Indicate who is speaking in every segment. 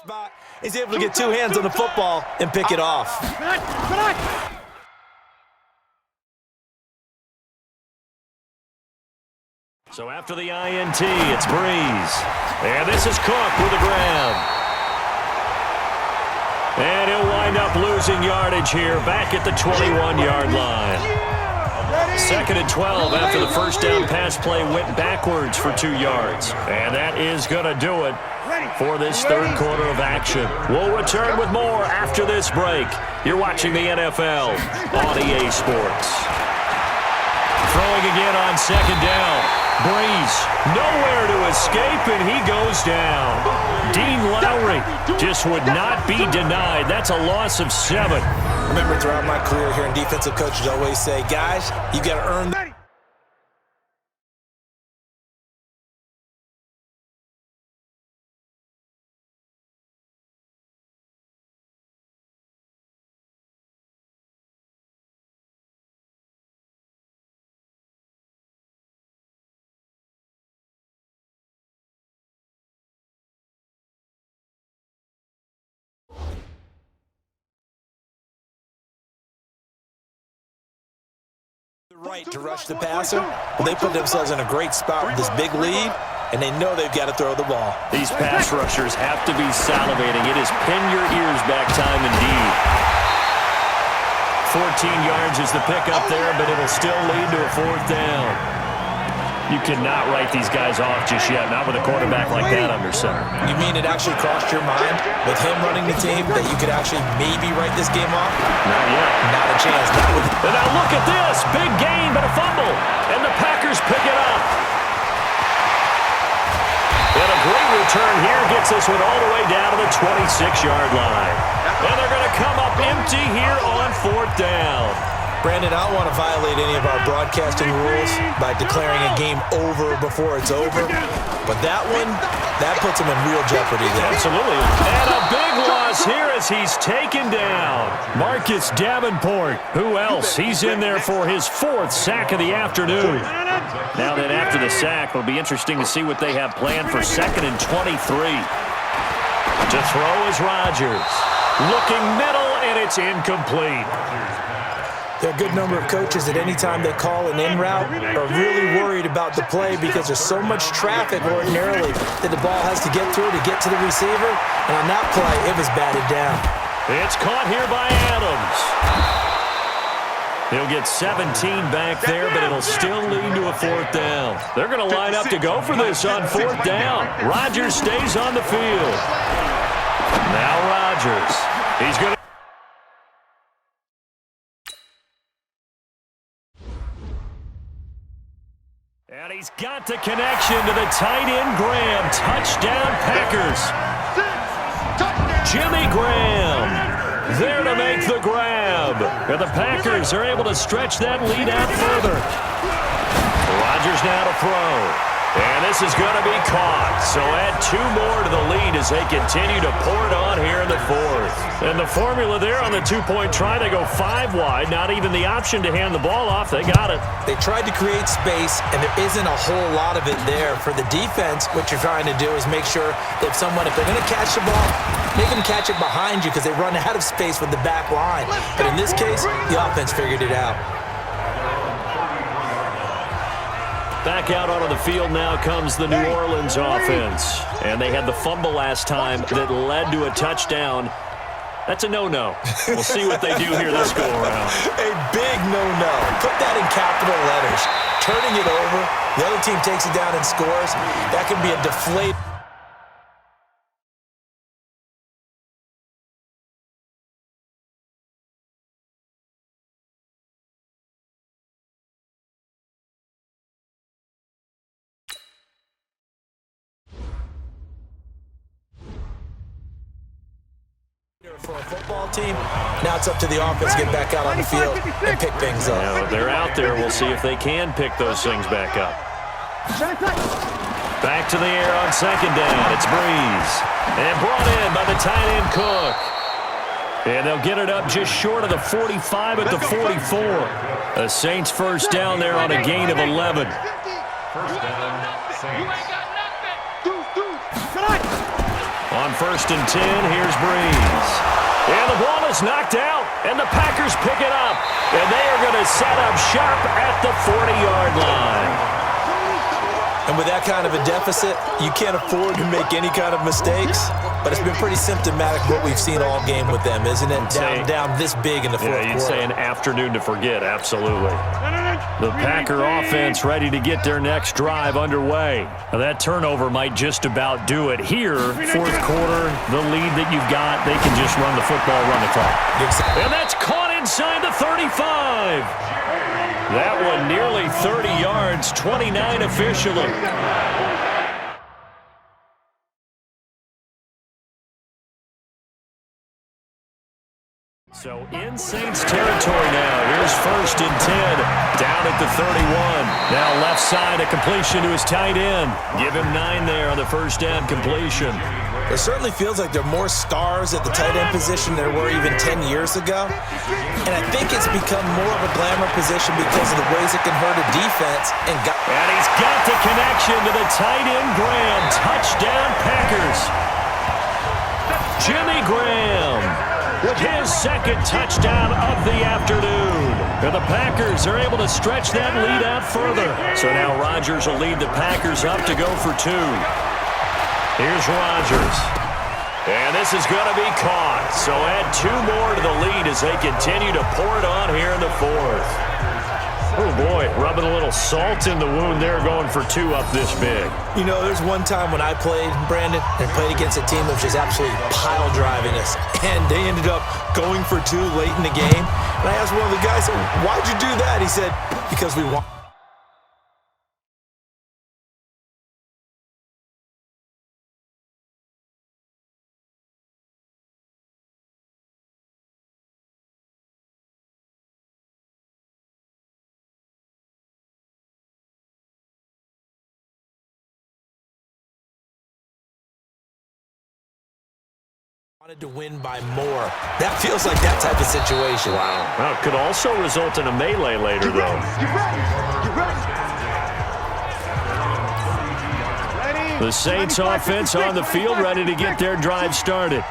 Speaker 1: spot. He's able to get two hands on the football and pick it off.
Speaker 2: So after the INT, it's Breeze. And this is Cook with the grab. And he'll wind up losing yardage here back at the 21-yard line. 2nd and 12 after the first down pass play went backwards for 2 yards. And that is going to do it for this third quarter of action. We'll return with more after this break. You're watching the NFL on EA Sports. Throwing again on 2nd down. Breeze, nowhere to escape, and he goes down. Dean Lowry just would not be denied. That's a loss of 7.
Speaker 1: Remember, throughout my career here in defensive coaches always say, guys, you got to earn that. Right to rush the passer. Well, they put themselves in a great spot with this big lead, and they know they've got to throw the ball.
Speaker 2: These pass rushers have to be salivating. It is pin your ears back time indeed. 14 yards is the pickup there, but it'll still lead to a 4th down. You cannot write these guys off just yet, not with a quarterback like that under center.
Speaker 1: You mean it actually crossed your mind with him running the team that you could actually maybe write this game off?
Speaker 2: Not yet.
Speaker 1: Not a chance. Not with.
Speaker 2: And now look at this. Big gain, but a fumble. And the Packers pick it up. And a great return here gets this one all the way down to the 26-yard line. And they're going to come up empty here on 4th down.
Speaker 1: Brandon, I don't want to violate any of our broadcasting rules by declaring a game over before it's over. But that one, that puts him in real jeopardy there.
Speaker 2: Absolutely. And a big loss here as he's taken down. Marcus Davenport. Who else? He's in there for his 4th sack of the afternoon. Now then, after the sack, it'll be interesting to see what they have planned for 2nd and 23. To throw is Rodgers. Looking middle, and it's incomplete.
Speaker 1: There are a good number of coaches that any time they call an in route are really worried about the play because there's so much traffic ordinarily that the ball has to get through to get to the receiver. And on that play, it was batted down.
Speaker 2: It's caught here by Adams. He'll get 17 back there, but it'll still lead to a 4th down. They're going to line up to go for this on 4th down. Rodgers stays on the field. Now Rodgers. He's going to... And he's got the connection to the tight end, Graham. Touchdown, Packers. Jimmy Graham there to make the grab. And the Packers are able to stretch that lead out further. Rodgers now to throw. And this is going to be caught. So add 2 more to the lead as they continue to pour it on here in the 4th. And the formula there on the 2-point try, they go 5 wide. Not even the option to hand the ball off. They got it.
Speaker 1: They tried to create space, and there isn't a whole lot of it there. For the defense, what you're trying to do is make sure that if they're going to catch the ball, make them catch it behind you because they run out of space with the back line. But in this case, the offense figured it out.
Speaker 2: Back out onto the field now comes the New Orleans offense. And they had the fumble last time that led to a touchdown. That's a no-no. We'll see what they do here this go-around.
Speaker 1: A big no-no. Put that in capital letters. Turning it over, the other team takes it down and scores. That can be a deflated. For a football team, now it's up to the offense to get back out on the field and pick things up.
Speaker 2: Now, they're out there. We'll see if they can pick those things back up. Back to the air on 2nd down. It's Breeze. And brought in by the tight end Cook. And they'll get it up just short of the 45 at the 44. The Saints 1st down there on a gain of 11.
Speaker 3: 1st down, Saints.
Speaker 2: On 1st and 10, here's Breeze. And the ball is knocked out, and the Packers pick it up. And they are going to set up shop at the 40-yard line.
Speaker 1: And with that kind of a deficit, you can't afford to make any kind of mistakes. But it's been pretty symptomatic of what we've seen all game with them, isn't it? Down this big in the fourth quarter.
Speaker 2: You'd say an afternoon to forget, absolutely. The Packer offense ready to get their next drive underway. Now that turnover might just about do it. Here, fourth quarter, the lead that you've got, they can just run the football, run the clock. And that's caught inside the 35. That one nearly 30 yards, 29 officially. So in Saints territory now. Here's 1st and 10. Down at the 31. Now left side, a completion to his tight end. Give him 9 there on the first down completion.
Speaker 1: It certainly feels like there are more stars at the tight end position than there were even 10 years ago. And I think it's become more of a glamour position because of the ways it can hurt a defense. And
Speaker 2: he's got the connection to the tight end Graham. Touchdown Packers. Jimmy Graham with his second touchdown of the afternoon. And the Packers are able to stretch that lead out further. So now Rodgers will lead the Packers up to go for 2. Here's Rodgers. And this is going to be caught. So add 2 more to the lead as they continue to pour it on here in the fourth. Oh, boy, rubbing a little salt in the wound there, going for 2 up this big.
Speaker 1: You know, there's one time when I played, Brandon, and played against a team that was just absolutely pile driving us, and they ended up going for 2 late in the game. And I asked one of the guys, why'd you do that? He said, because we want. Wanted to win by more. That feels like that type of situation.
Speaker 2: Wow. Well, it could also result in a melee later, though. The Saints offense on the field, ready to get their drive started.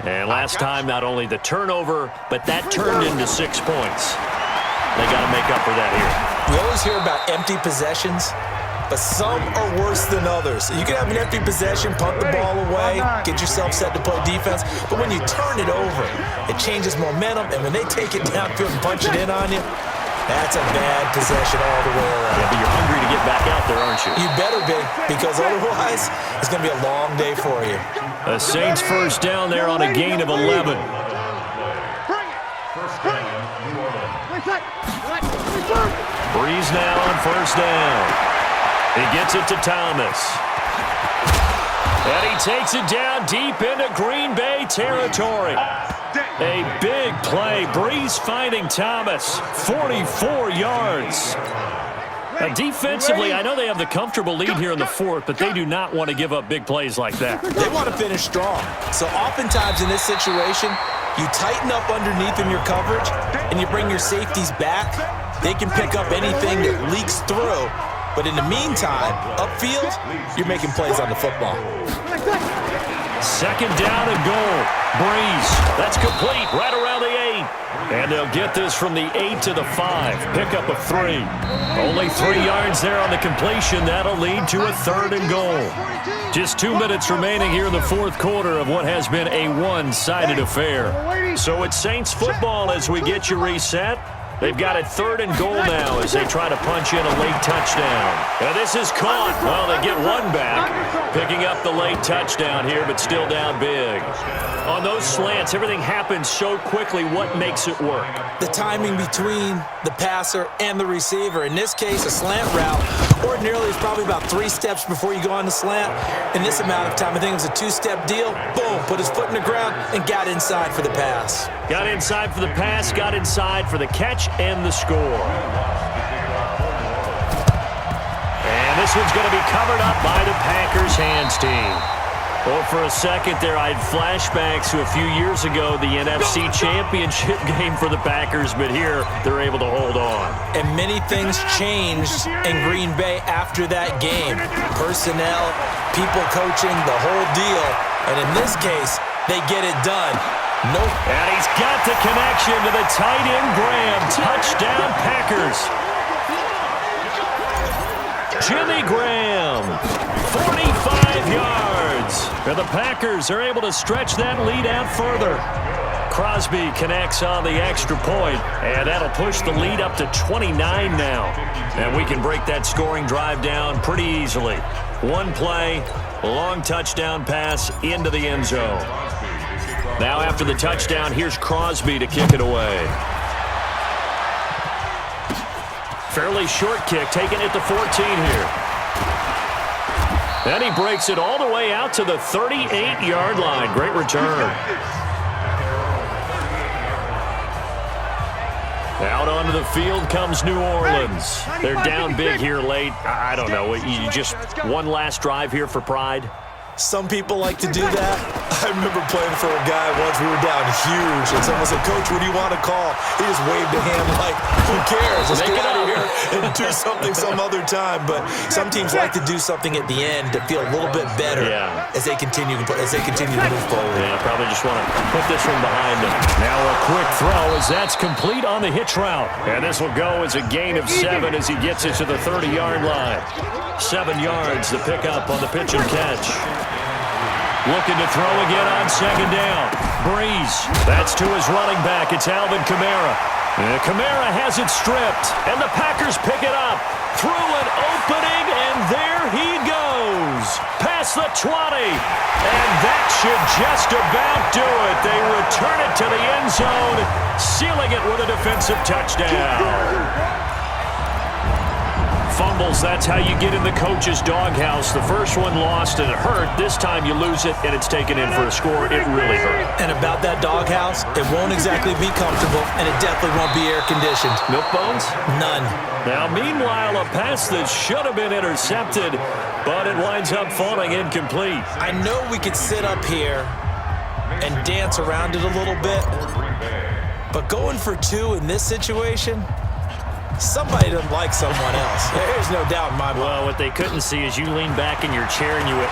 Speaker 2: And last time, not only the turnover, but that turned into 6 points. They got to make up for that here.
Speaker 1: We always hear about empty possessions, but some are worse than others. You can have an empty possession, punt the ball away, get yourself set to play defense, but when you turn it over, it changes momentum, and when they take it downfield and punch it in on you, that's a bad possession all the way around.
Speaker 2: Yeah, but you're hungry to get back out there, aren't you?
Speaker 1: You better be, because otherwise, it's going to be a long day for you.
Speaker 2: The Saints first down there on a gain of 11. Breeze now on first down. He gets it to Thomas. And he takes it down deep into Green Bay territory. A big play. Breeze finding Thomas. 44 yards. Now, defensively, I know they have the comfortable lead here in the fourth, but they do not want to give up big plays like that.
Speaker 1: They want to finish strong. So oftentimes in this situation, you tighten up underneath in your coverage, and you bring your safeties back. They can pick up anything that leaks through. But in the meantime, upfield, you're making plays on the football.
Speaker 2: Second down and goal. Breeze. That's complete right around the 8. And they'll get this from the 8 to the 5. Pickup of 3. Only 3 yards there on the completion. That'll lead to a 3rd and goal. Just 2 minutes remaining here in the fourth quarter of what has been a one-sided affair. So it's Saints football as we get you reset. They've got a 3rd and goal now as they try to punch in a late touchdown. And this is caught. Well, they get one back, picking up the late touchdown here, but still down big. On those slants, everything happens so quickly. What makes it work?
Speaker 1: The timing between the passer and the receiver. In this case, a slant route ordinarily is probably about 3 steps before you go on the slant. In this amount of time, I think it was a 2-step deal. Boom, put his foot in the ground and got inside for the pass.
Speaker 2: Got inside for the pass, got inside for the catch and the score. And this one's going to be covered up by the Packers hands team. Well, for a second there, I had flashbacks to a few years ago, the NFC Championship game for the Packers, but here they're able to hold on.
Speaker 1: And many things changed in Green Bay after that game. Personnel, people coaching, the whole deal. And in this case, they get it done. Nope.
Speaker 2: And he's got the connection to the tight end, Graham. Touchdown, Packers. Jimmy Graham, 45 yards. And the Packers are able to stretch that lead out further. Crosby connects on the extra point, and that'll push the lead up to 29 now. And we can break that scoring drive down pretty easily. One play, long touchdown pass into the end zone. Now after the touchdown, here's Crosby to kick it away. Fairly short kick, taking it to 14 here. Then he breaks it all the way out to the 38-yard line. Great return. Out onto the field comes New Orleans. They're down big here late. I don't know. You just one last drive here for pride?
Speaker 1: Some people like to do that. I remember playing for a guy once. We were down huge, and someone said, "Coach, what do you want to call?" He just waved a hand like, "Who cares? Let's get out of here and do something some other time." But some teams like to do something at the end to feel a little bit better as they continue to move forward.
Speaker 2: Yeah, probably just want to put this one behind them. Now a quick throw as that's complete on the hitch route. And this will go as a gain of 7 as he gets it to the 30-yard line. 7 yards, the pickup on the pitch and catch. Looking to throw again on second down. Breeze. That's to his running back. It's Alvin Kamara. And Kamara has it stripped. And the Packers pick it up. Through an opening, and there he goes. Past the 20. And that should just about do it. They return it to the end zone, sealing it with a defensive touchdown. Fumbles, that's how you get in the coach's doghouse. The first one lost and it hurt. This time you lose it and it's taken in for a score. It really hurt.
Speaker 1: And about that doghouse, it won't exactly be comfortable, and it definitely won't be air-conditioned.
Speaker 2: Milk bones?
Speaker 1: None.
Speaker 2: Now, meanwhile, a pass that should have been intercepted, but it winds up falling incomplete.
Speaker 1: I know we could sit up here and dance around it a little bit, but going for 2 in this situation, somebody doesn't like someone else. There's no doubt in my mind.
Speaker 2: Well, what they couldn't see is you lean back in your chair and you went,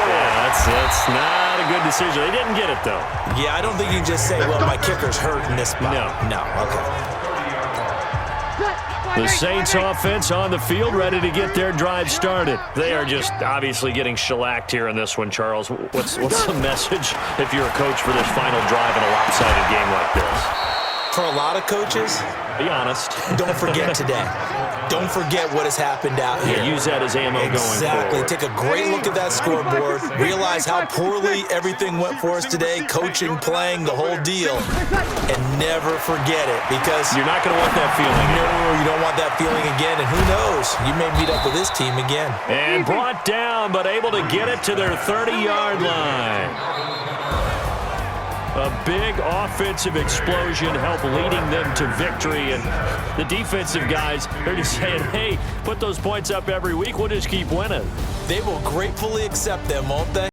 Speaker 2: yeah, that's not a good decision. They didn't get it, though.
Speaker 1: Yeah, I don't think you can just say, well, my kicker's hurt in this spot. No, okay.
Speaker 2: The Saints offense on the field, ready to get their drive started. They are just obviously getting shellacked here in this one, Charles. What's the message if you're a coach for this final drive in a lopsided game like this?
Speaker 1: For a lot of coaches,
Speaker 2: be honest.
Speaker 1: Don't forget today. Don't forget what has happened out here.
Speaker 2: Use that as ammo going forward.
Speaker 1: Exactly. Take a great look at that scoreboard. Realize how poorly everything went for us today. Coaching, playing, the whole deal. And never forget it, because
Speaker 2: you're not going to want that feeling.
Speaker 1: No, you don't want that feeling again. And who knows? You may meet up with this team again.
Speaker 2: And brought down, but able to get it to their 30-yard line. A big offensive explosion helped leading them to victory. And the defensive guys, they're just saying, hey, put those points up every week. We'll just keep winning.
Speaker 1: They will gratefully accept them, won't they?